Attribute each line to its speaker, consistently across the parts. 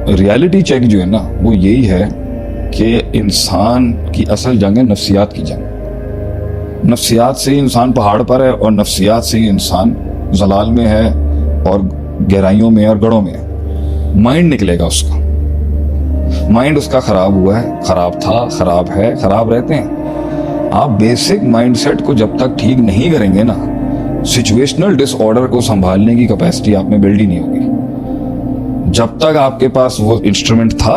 Speaker 1: Reality check जो है ना वो यही है कि इंसान की असल जंग है नफ्सियात की जंग। नफ्सियात से ही इंसान पहाड़ पर है और नफ्सियात से ही इंसान जलाल में है और गहराइयों में और गढ़ों में है। माइंड निकलेगा उसका, माइंड उसका खराब हुआ है, खराब था, खराब है, खराब रहते हैं। आप बेसिक माइंडसेट को जब तक ठीक नहीं करेंगे ना, सिचुएशनल डिसऑर्डर को संभालने की कैपेसिटी आप में बिल्ड ही नहीं होगी। जब तक आपके पास वो इंस्ट्रूमेंट था,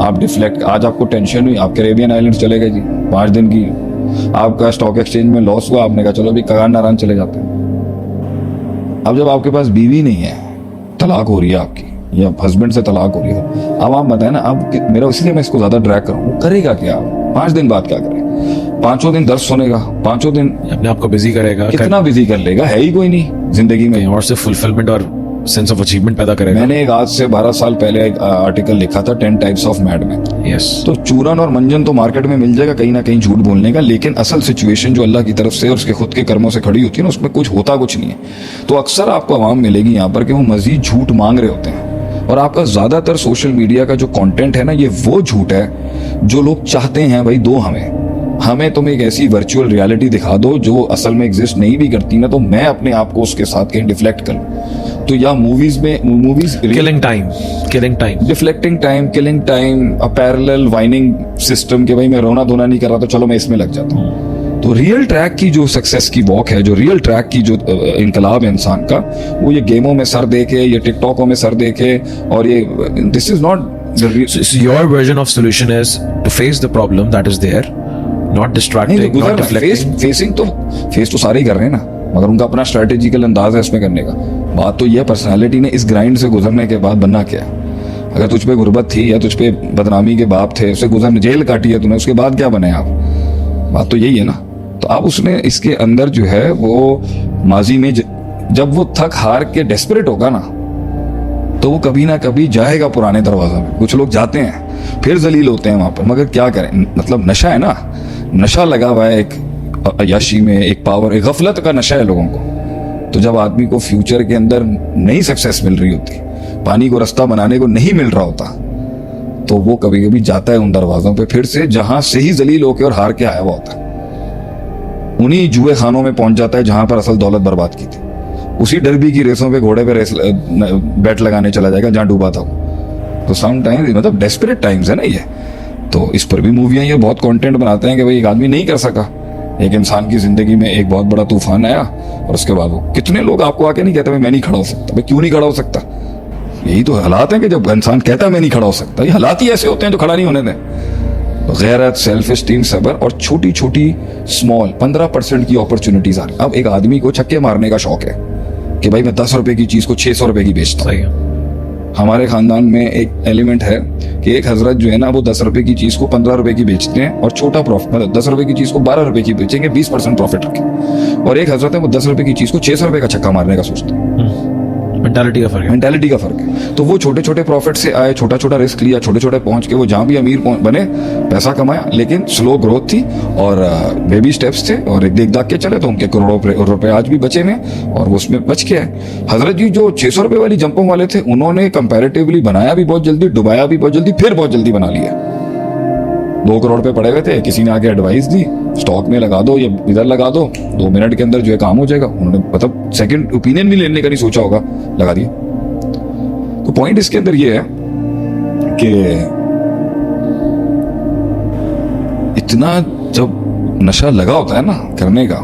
Speaker 1: आप डिफ्लेक्ट, आज आपको टेंशन हुई, आप कैरेबियन आइलैंड चले गए जी 5 दिन की, आपका स्टॉक एक्सचेंज में लॉस हुआ, आपने कहा चलो अभी कगार नारायण चले जाते हैं। अब जब आपके पास बीवी नहीं है, तलाक हो रही है आपकी या हस्बैंड से तलाक हो रही है, अब आप बताएं ना, अब मेरा इसलिए मैं इसको ज्यादा ड्रैग करूँ, करेगा क्या? 5 दिन बाद क्या करे? 5 दिन दर्द सुनेगा, 5 दिन
Speaker 2: अपने आप को बिजी करेगा।
Speaker 1: कितना बिजी कर लेगा? है ही कोई नहीं जिंदगी में,
Speaker 2: और से फुलफिलमेंट और सेंस ऑफ अचीवमेंट पैदा करेगा।
Speaker 1: मैंने एक आज से 12 साल पहले एक आर्टिकल लिखा था 10 टाइप्स ऑफ मैडमैन।
Speaker 2: यस,
Speaker 1: तो चूरन और मंजन तो मार्केट में मिल जाएगा कहीं ना कहीं झूठ बोलने का, लेकिन असल सिचुएशन जो अल्लाह की तरफ से और उसके खुद के कर्मों से खड़ी होती है ना, उसमें कुछ होता कुछ नहीं है। तो अक्सर आपको आवाम मिलेगी यहाँ पर कि वो मजीद झूठ मांग रहे होते हैं, और आपका ज्यादातर सोशल मीडिया का जो कंटेंट है ना, ये वो झूठ है जो लोग चाहते हैं भाई दो हमें तुम एक ऐसी वर्चुअल रियलिटी दिखा दो जो असल में एग्जिस्ट नहीं भी करती ना, तो मैं अपने आप को उसके साथ कहीं डिफ्लेक्ट करूं। तो या movies
Speaker 2: killing time,
Speaker 1: deflecting time, killing time, a parallel whining system के भाई मैं रोना धोना नहीं कर रहा तो चलो मैं इसमें लग जाता हूँ। तो रियल ट्रैक की जो सक्सेस की वॉक है, जो रियल ट्रैक की जो इनकलाब है इंसान का, वो ये गेमों में सर देके, ये टिकटॉकों में सर देके, और ये this is not
Speaker 2: your version of solution is to face the problem that is there, not distracting, not deflecting.
Speaker 1: Face तो सारे ही कर रहे हैं ना, मगर उनका अपना स्ट्रेटेजिकल अंदाज है इसमें करने का। बात तो यह पर्सनालिटी ने इस ग्राइंड से गुजरने के बाद बनना क्या है? अगर तुझ पे गुर्बत थी या तुझ पे बदनामी के बाप थे, उससे गुजरने, जेल काटी है तूने, उसके बाद क्या बने आप? बात तो यही है ना। तो अब उसने इसके अंदर जो है वो माजी में जब वो थक हार के डेस्परेट होगा ना, तो वो कभी ना कभी जाएगा पुराने दरवाजा में। कुछ लोग जाते हैं फिर जलील होते हैं वहां पर, मगर क्या करें, मतलब नशा है ना, नशा लगा हुआ है, एक अयाशी में, एक पावर, एक गफलत का नशा है लोगों को। तो जब आदमी को फ्यूचर के अंदर नई सक्सेस मिल रही होती, पानी को रास्ता बनाने को नहीं मिल रहा होता, तो वो कभी कभी जाता है उन दरवाजों पे फिर से जहां से ही जलील होके और हार के आया हुआ होता है। उन्हीं जुए खानों में पहुंच जाता है जहां पर असल दौलत बर्बाद की थी। उसी डरबी की रेसों पे घोड़े पे रेस बैट लगाने चला जाएगा जहां डूबा था वो। तो सम टाइम्स, मतलब डेस्परेट टाइम्स है ना ये। तो इस पर भी मूवियां ये बहुत कंटेंट बनाते हैं कि भाई एक आदमी नहीं कर सका, एक इंसान की जिंदगी में एक बहुत बड़ा तूफान आया और उसके बाद वो, कितने लोग आपको आके नहीं कहते भाई मैं नहीं खड़ा हो सकता? भाई क्यों नहीं खड़ा हो सकता? यही तो हालात है कि जब इंसान कहता है मैं नहीं खड़ा हो सकता, ये हालात ही ऐसे होते हैं जो खड़ा नहीं होने दें। गैरत, सेल्फ एस्टीम, सब्र और छोटी छोटी स्मॉल 15% की अपॉर्चुनिटीज आ रही। अब एक आदमी को छक्के मारने का शौक है कि भाई मैं 10 रुपए की चीज को 600 रुपए की बेचता हूँ। हमारे खानदान में एक एलिमेंट है कि एक हजरत जो है ना, वो 10 रुपए की चीज को 15 रुपए की बेचते हैं और छोटा प्रॉफिट, मतलब 10 रुपए की चीज को 12 रुपए की बेचेंगे, 20% प्रॉफिट रखें। और एक हजरत है वो 10 रुपए की चीज को 600 रुपए का छक्का मारने का सोचते हैं।
Speaker 2: मेंटालिटी का फर्क
Speaker 1: है। तो वो छोटे छोटे प्रॉफिट से आए, छोटा छोटा रिस्क लिया, छोटे छोटे पहुंच के वो जहां भी अमीर बने, पैसा कमाया, लेकिन स्लो ग्रोथ थी और बेबी स्टेप्स थे और एक देख दाग के चले, तो उनके करोड़ों रुपए आज भी बचे हैं और वो उसमें बच के आए। हजरत जी जो 600 रुपए वाली जंपों वाले थे, उन्होंने कंपैरेटिवली बनाया भी बहुत जल्दी, डुबाया भी बहुत जल्दी, फिर बहुत जल्दी बना लिया। 2 करोड़ पे पड़े हुए थे, किसी ने आके एडवाइस दी स्टॉक में लगा दो या इधर लगा दो, 2 मिनट के अंदर जो है काम हो जाएगा। उन्होंने मतलब सेकंड ओपिनियन भी लेने का नहीं सोचा होगा, लगा दिया। तो पॉइंट इसके अंदर ये है कि इतना जब नशा लगा होता है ना करने का,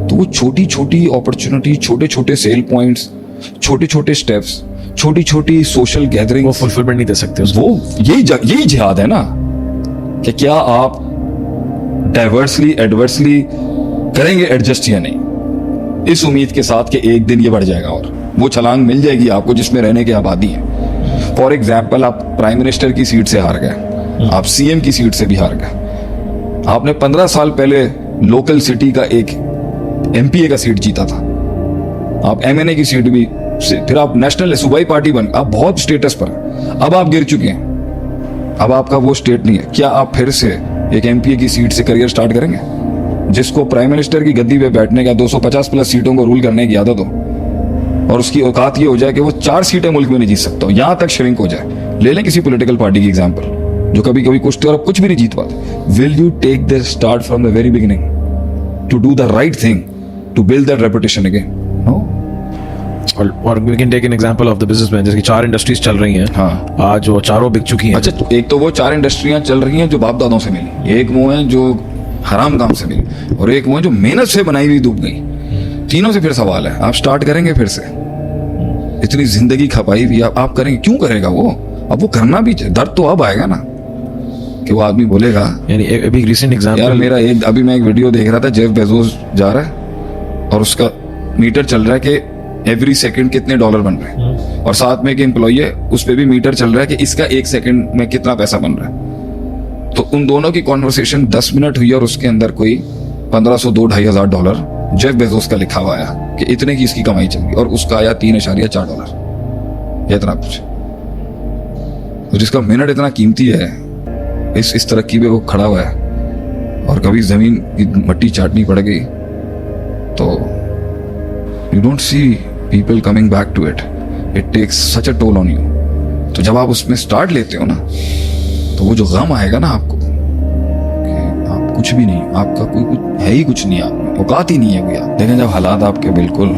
Speaker 1: तो वो छोटी छोटी अपॉर्चुनिटी, छोटे छोटे सेल पॉइंट्स, छोटे छोटे स्टेप्स, छोटी छोटी सोशल गैदरिंग,
Speaker 2: वो फुलफिलमेंट नहीं दे सकते।
Speaker 1: वो यही जिहाद है ना कि क्या आप डाइवर्सली एडवर्सली करेंगे एडजस्ट या नहीं, इस उम्मीद के साथ कि एक दिन ये बढ़ जाएगा और वो छलांग मिल जाएगी आपको जिसमें रहने की आबादी है। फॉर एग्जाम्पल, आप प्राइम मिनिस्टर की सीट से हार गए, आप सीएम की सीट से भी हार गए, आपने 15 साल पहले लोकल सिटी का एक एमपीए का सीट जीता था, आप एमएनए की सीट भी से, फिर आप नेशनल सूबाई पार्टी बन, आप बहुत स्टेटस पर, अब आप गिर चुके हैं, अब आपका वो स्टेट नहीं है। क्या आप फिर से एक एमपीए की सीट से करियर स्टार्ट करेंगे? जिसको प्राइम मिनिस्टर की गद्दी पे बैठने का 250 प्लस सीटों को रूल करने की आदत हो और उसकी औकात ये हो जाए कि वो 4 सीटें मुल्क में नहीं जीत सकता, यहां तक श्रिंक हो जाए, ले लें किसी पॉलिटिकल पार्टी की एग्जांपल जो कभी कभी कुछ भी नहीं जीत पाते. Will you take the start from the very beginning to do the right thing to build that reputation again? No.
Speaker 2: और we can take an example of the businessman. जैसे कि 4 इंडस्ट्रीज चल रही हैं.
Speaker 1: हाँ.
Speaker 2: आज वो चारों बिक चुकी हैं.
Speaker 1: अच्छा, तो एक तो वो 4 इंडस्ट्रियां चल रही हैं जो बाप दादों से मिली, एक वो है जो हराम काम से मिली, और एक वो है जो मेहनत से बनाई हुई डूब गई. तीनों से फिर सवाल है, आप स्टार्ट करेंगे फिर से? इतनी जिंदगी खपाई हुई आप करेंगे? क्यों करेगा वो? अब वो करना भी चाहिए. दर्द तो अब आएगा ना कि वो आदमी बोलेगा.
Speaker 2: यानी अभी रिसेंट एग्जांपल,
Speaker 1: यार मेरा अभी मैं एक वीडियो देख रहा था, जेफ बेजोस जा रहा है और उसका मीटर चल रहा है कि एवरी सेकंड कितने डॉलर बन रहे हैं, और साथ में एक एम्प्लॉई है उस पर भी मीटर चल रहा है कि इसका 1 सेकंड में कितना पैसा बन रहा है. तो उन दोनों की कॉन्वर्सेशन 10 मिनट हुई और उसके अंदर कोई 1500 $2,500 डॉलर जेफ बेजोस का लिखा हुआ आया कि इतने की इसकी कमाई चल गई, और उसका आया $3.4. इतना कुछ, तो जिसका मिनट इतना कीमती है, इस तरक्की पे वो खड़ा हुआ है, और कभी जमीन की मट्टी चाटनी पड़ गई तो you don't see people coming back to it. It takes such a toll on you. तो जब आप उसमें स्टार्ट लेते हो ना, तो वो जो गम आएगा ना आपको कि आप कुछ भी नहीं, आपका कोई कुछ है ही कुछ नहीं, आप औकात ही नहीं है कोई. आप लेकिन जब हालात आपके बिल्कुल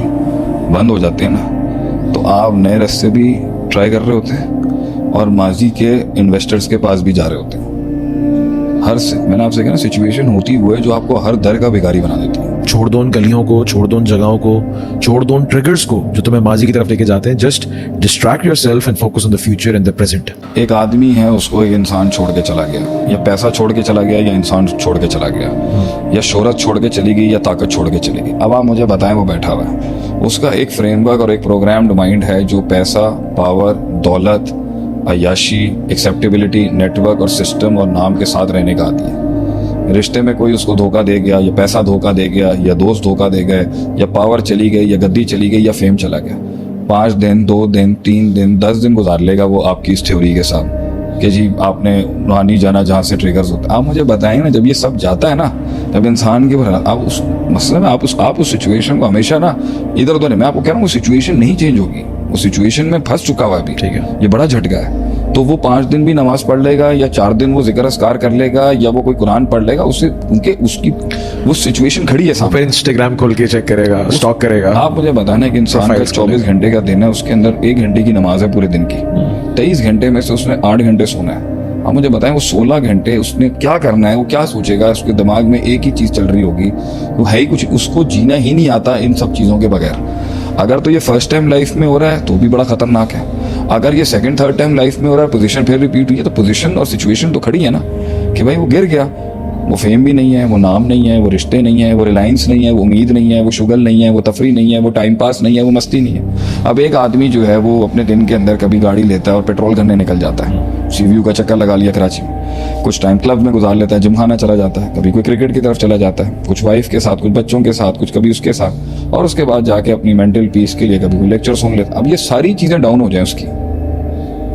Speaker 1: बंद हो जाते हैं ना, तो आप नए रास्ते भी ट्राई कर रहे होते हैं और माजी के इन्वेस्टर्स के पास भी जा रहे होते हैं. मैंने आपसे कहा ना, सिचुएशन होती वो है जो आपको हर दर का भिखारी बना देती है.
Speaker 2: छोड़ दो उन गलियों को, छोड़ दो उन जगहों को, छोड़ दो उन ट्रिगर्स को जो तुम्हें माजी की तरफ लेके जाते हैं. Just distract yourself and focus on the future and the present.
Speaker 1: एक आदमी है, उसको एक इंसान छोड़ के चला गया, या पैसा छोड़ के चला गया, या इंसान छोड़ के चला गया, या शोहरत छोड़ के चली गई, या ताकत छोड़ के चली गई. अब आप मुझे बताएं, वो बैठा हुआ है, उसका एक फ्रेमवर्क और एक प्रोग्राम्ड माइंड है जो पैसा, पावर, दौलत, अय्याशी, एक्सेप्टेबिलिटी, नेटवर्क और सिस्टम और नाम के साथ रहने का आती है. रिश्ते में कोई उसको धोखा दे गया, या पैसा धोखा दे गया, या दोस्त धोखा दे गए, या पावर चली गई, या गद्दी चली गई, या फेम चला गया, 5 दिन, 2 दिन, 3 दिन, 10 दिन गुजार लेगा वो आपकी इस थ्योरी के साथ कि जी आपने वहाँ नहीं जाना जहाँ से ट्रिगर्स होते. आप मुझे बताएं ना, जब ये सब जाता है ना, जब इंसान के आप उस मसले में आप उस सिचुएशन को हमेशा ना इधर उधर, मैं आपको कह रहा हूँ वो सिचुएशन नहीं चेंज होगी, वो सिचुएशन में फंस चुका हुआ अभी.
Speaker 2: ठीक है,
Speaker 1: ये बड़ा झटका है. तो वो 5 दिन भी नमाज पढ़ लेगा, या 4 दिन वो जिक्र अस्कार कर लेगा, या वो कोई कुरान पढ़ लेगा, उससे उनके उसकी वो सिचुएशन खड़ी है सामने.
Speaker 2: फिर इंस्टाग्राम खोल के चेक करेगा, स्टॉक करेगा.
Speaker 1: आप मुझे बताना कि इंसान का 24 घंटे का दिन है, उसके अंदर 1 घंटे की नमाज है पूरे दिन की. 23 घंटे में से उसने 8 घंटे सोना है. आप मुझे बताएं, वो 16 घंटे उसने क्या करना है, वो क्या सोचेगा? उसके दिमाग में एक ही चीज चल रही होगी, वो है ही कुछ, उसको जीना ही नहीं आता इन सब चीजों के बगैर. अगर तो ये फर्स्ट टाइम लाइफ में हो रहा है तो भी बड़ा खतरनाक है. अगर ये सेकंड थर्ड टाइम लाइफ में हो रहा है, पोजीशन फिर रिपीट हुई है, तो पोजीशन और सिचुएशन तो खड़ी है ना कि भाई वो गिर गया, वो फेम भी नहीं है, वो नाम नहीं है, वो रिश्ते नहीं है, वो रिलायंस नहीं है, वो उम्मीद नहीं है, वो शुगल नहीं है, वो तफरी नहीं है, वो टाइम पास नहीं है, वो मस्ती नहीं है. अब एक आदमी जो है वो अपने दिन के अंदर कभी गाड़ी लेता है और पेट्रोल करने निकल जाता है, सीवीयू का चक्कर लगा लिया कराची में, कुछ टाइम क्लब में गुजार लेता है, जिमखाना चला जाता है, कभी कोई क्रिकेट की तरफ चला जाता है, कुछ वाइफ के साथ, कुछ बच्चों के साथ, कुछ कभी उसके साथ, और उसके बाद जाके अपनी मेंटल पीस के लिए कभी कोई लेक्चर सुन लेता. अब ये सारी चीजें डाउन हो जाए उसकी,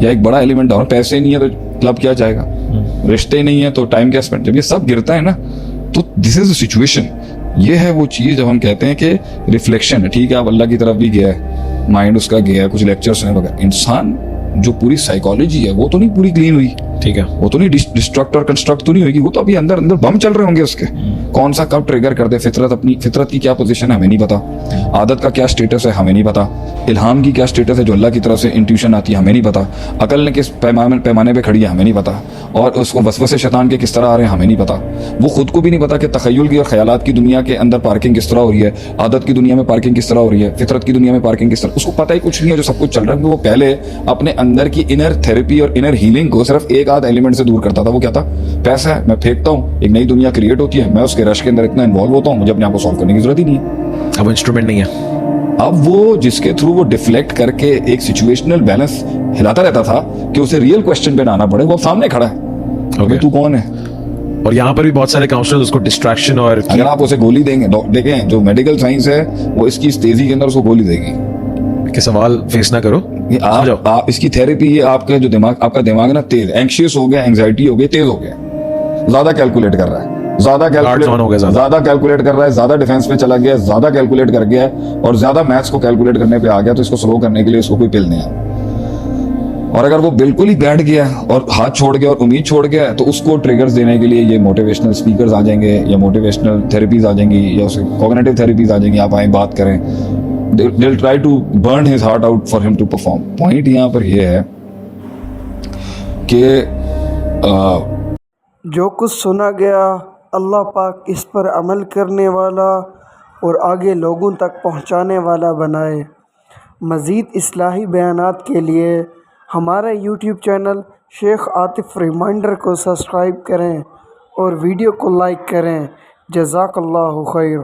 Speaker 1: या एक बड़ा एलिमेंट डाउन, पैसे नहीं है तो क्लब क्या जाएगा, रिश्ते नहीं है तो टाइम क्या स्पेंड, जब ये सब गिरता है ना, तो दिस इज द सिचुएशन. ये है वो चीज जब हम कहते हैं कि रिफ्लेक्शन है. ठीक है, आप अल्लाह की तरफ भी गया है, माइंड उसका गया है, कुछ लेक्चर्स हैं वगैरह. इंसान जो पूरी साइकोलॉजी है वो तो नहीं पूरी क्लीन हुई.
Speaker 2: ठीक है,
Speaker 1: वो तो नहीं डिस्ट्रक्ट और कंस्ट्रक्ट तो नहीं होगी, वो तो अभी अंदर अंदर बम चल रहे होंगे उसके. कौन सा कब ट्रिगर कर दे, फितरत की क्या पोजीशन है हमें नहीं पता, आदत का क्या स्टेटस है हमें नहीं पता, इल्हाम की क्या स्टेटस है जो अल्लाह की तरफ से इंट्यूशन आती है हमें नहीं पता, अकल ने किस पैमाने पे खड़ी है हमें नहीं पता, और उसको वसवसे शैतान के किस तरह आ रहे हैं हमें नहीं पता. वो खुद को भी नहीं पता कि तखय्युल की और ख्यालात की दुनिया के अंदर पार्किंग किस तरह हो रही है, आदत की दुनिया में पार्किंग किस तरह हो रही है, फितरत की दुनिया में पार्किंग किस तरह, उसको पता ही कुछ नहीं है जो सब कुछ चल रहा है. वो पहले अपने अंदर की इनर थेरेपी और इनर हीलिंग को सिर्फ एक आध एलिमेंट से दूर करता था. वो क्या था? पैसा है, मैं फेंकता हूँ, एक नई दुनिया क्रिएट होती है, मैं उसके रश के अंदर इतना इन्वॉल्व होता हूँ, मुझे अपने आप को सॉल्व करने की जरूरत ही नहीं है.
Speaker 2: अब इंस्ट्रूमेंट नहीं है.
Speaker 1: अब वो जिसके थ्रू वो डिफ्लेक्ट करके एक सिचुएशनल बैलेंस हिलाता रहता था कि उसे रियल क्वेश्चन पे ना आना पड़े, वो सामने खड़ा है.
Speaker 2: Okay.
Speaker 1: तू कौन है?
Speaker 2: और यहाँ पर भी बहुत सारे काउंसलर्स उसको डिस्ट्रैक्शन और
Speaker 1: अगर आप उसे गोली देंगे, देखें जो मेडिकल साइंस है वो इसकी इस तेजी के अंदर उसको गोली देगी
Speaker 2: के सवाल फेस ना करो.
Speaker 1: ये आप इसकी थेरेपी, ये आपका जो दिमाग, आपका दिमाग ना तेज, एंग्शियस हो गया, एंग्जाइटी हो गई, तेज हो गया, ज्यादा कैलकुलेट कर रहा है, ज्यादा कैलकुलेट कर रहा है, ज्यादा डिफेंस में चला गया, ज्यादा कैलकुलेट कर गया, और ज्यादा मैथ्स को कैलकुलेट करने पे आ गया, तो इसको स्लो करने के लिए इसको कोई पिल नहीं है. और अगर वो बिल्कुल ही बैठ गया और हाथ छोड़ गया और उम्मीद छोड़ गया तो उसको ट्रिगर्स देने के लिए ये मोटिवेशनल स्पीकर्स आ जाएंगे या मोटिवेशनल थेरेपीज आ जाएंगी या उसे कॉग्निटिव थेरेपीज आ जाएंगी, आप आए बात करें, they'll try to burn his heart out for him to perform. Point यहाँ पर ये है कि
Speaker 3: जो कुछ सुना गया अल्लाह पाक इस पर अमल करने वाला और आगे लोगों तक पहुँचाने वाला बनाए। मज़ीद इस्लाही बयानात के लिए हमारा YouTube channel Sheikh Atif reminder को सब्सक्राइब करें और वीडियो को लाइक करें। जज़ाकल्लाहु खैर।